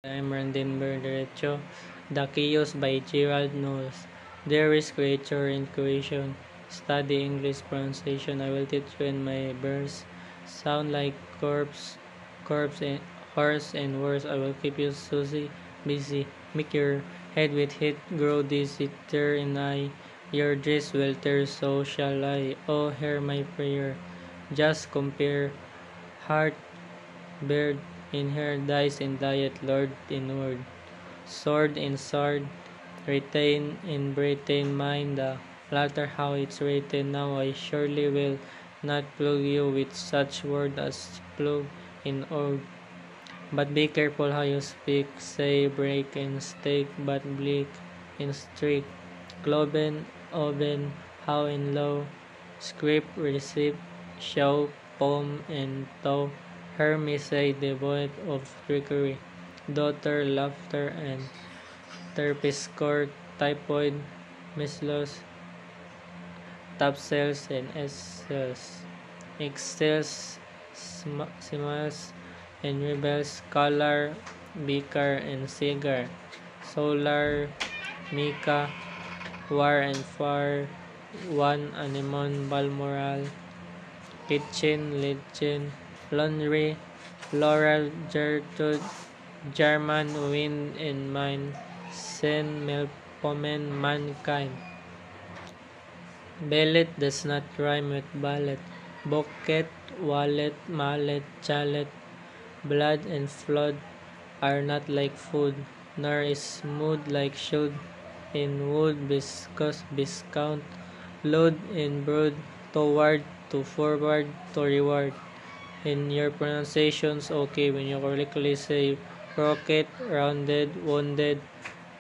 I'm Randin Berderecho. The Chaos by Gerald Knowles. There is creature in creation. Study English pronunciation. I will teach you in my verse. Sound like corpse and horse and worse. I will keep you Susie busy. Make your head with heat grow dizzy. Tear in eye. Your dress will tear, so shall I. Oh, hear my prayer. Just compare heart bird in her dies in diet, Lord in word, sword in sword, retain in Britain mind the latter how it's written now I surely will not plug you with such word as plug in old. But be careful how you speak, say break and stake, but bleak in streak, cloven, oven, how in low, script, receipt, show, poem, and toe, her may say devoid of trickery, daughter, laughter, and terpiscore, typhoid, measles, topsails, and excels, excels, smiles, and rebels, color, beaker, and cigar, solar, Mika, war and far, one anemone, balmoral, kitchen, legend, laundry, laurel, gertrude, German, wind, and mine, sen, melpomen, mankind. Bellet does not rhyme with ballet. Bouquet, wallet, mallet, chalet, blood and flood are not like food, nor is smooth like should. In wood, viscous, viscount, load in brood, toward, to forward, to reward. In your pronunciations, okay when you correctly say rocket, rounded, wounded,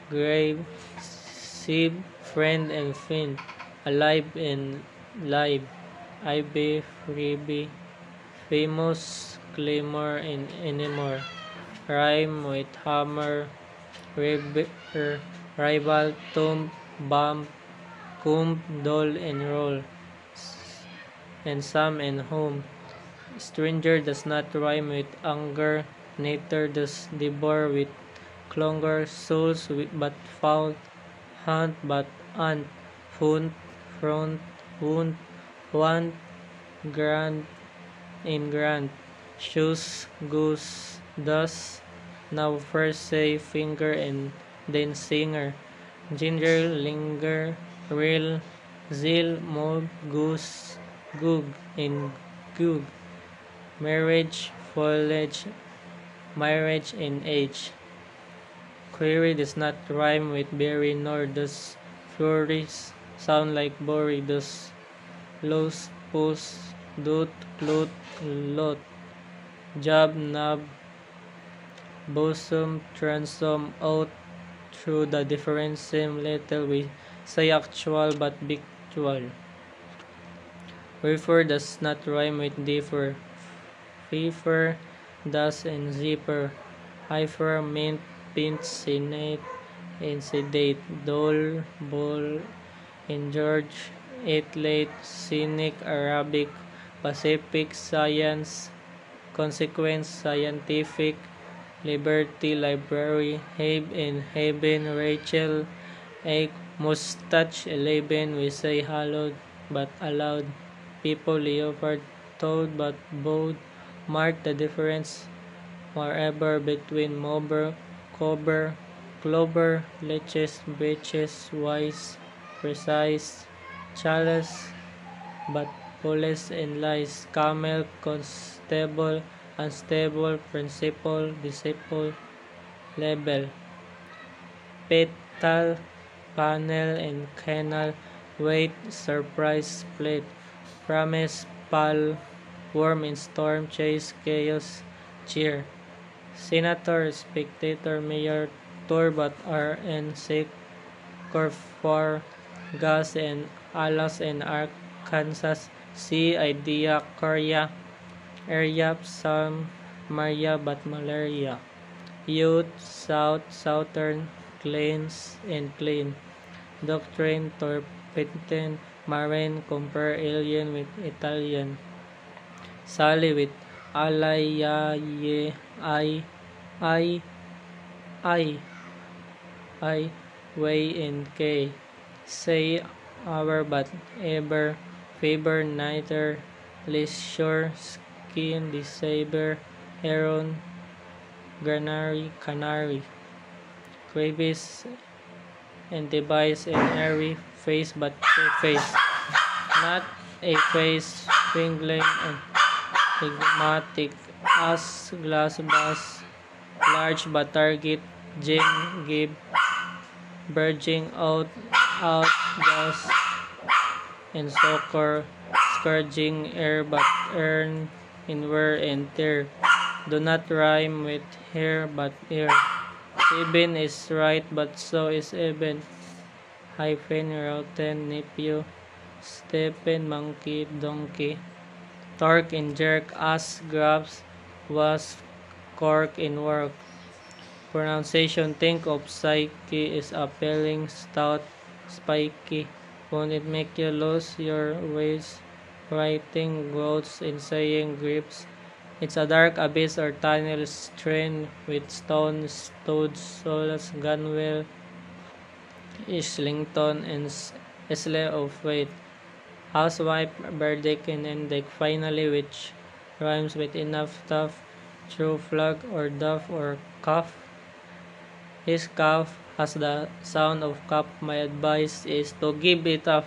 grave, sieve, friend and fin, alive and live, IB, freebie, famous, claymore and anymore, rhyme with hammer, rival, tomb, bomb, comb, doll and roll, and some and home. Stranger does not rhyme with anger, neither does devour with clonger, souls but found, hunt but ant, hunt, front, wound, want, grand, in grand, shoes, goose, thus, now first say finger and then singer, ginger, linger, real, zeal, mold, goose, goog, in goog, marriage, foliage, marriage, and age. Query does not rhyme with berry, nor does flurries sound like bory, does los, pulse, doot, loot, lot, job, knob, bosom, transom, out, through the difference same little we say actual but victual. Refer does not rhyme with differ. Fever, dust, and zipper. Hyper, mint, pint, senate, and sedate. Dole, ball, and George. Athlete, scenic, Arabic, Pacific, science, consequence, scientific, liberty, library, have and haven, Rachel, egg, mustache, 11, we say hallowed but allowed, people, leopard, toad but bowed, mark the difference wherever between mober, cover, clover, leches, breeches, wise, precise, chalice, but police and lies, camel, constable, unstable, principal, disciple, level, petal, panel, and canal, wait, surprise, split, promise, pal, worm in storm, chase, chaos, cheer, senator, spectator, mayor, tour, but RN, sick, for gas, and alas, and Arkansas, sea, idea, Korea, area, Psalm, Maria, but malaria, youth, south, southern, cleanse, and clean, doctrine, turpentine, marine, compare alien with Italian, Sally with alay, ya, ye, I, I, way in K. Say our but ever, favor neither, leisure, skin, dissaber, heron, canary, crevice, and device and airy, face but two face, not a face, fingling and enigmatic, as glass bus, large but target, gin, give, verging out, gas, and soccer, scourging air but earn, in wear and tear, do not rhyme with hair but ear, even is right but so is even, hyphen, rotten, nephew, Stephen, monkey, donkey, torque and jerk, ass, grabs, was, cork in work. Pronunciation, think of psyche is appealing, stout, spiky. Won't it make you lose your ways? Writing, growths, in saying, grips. It's a dark abyss or tunnel strained with stones, toads, solas, gunwale, Islington, and Isle of Wait. Housewife, verdict, and ending. Finally, which rhymes with enough tough, true flag, or duff, or cuff. His cough has the sound of cup. My advice is to give it up.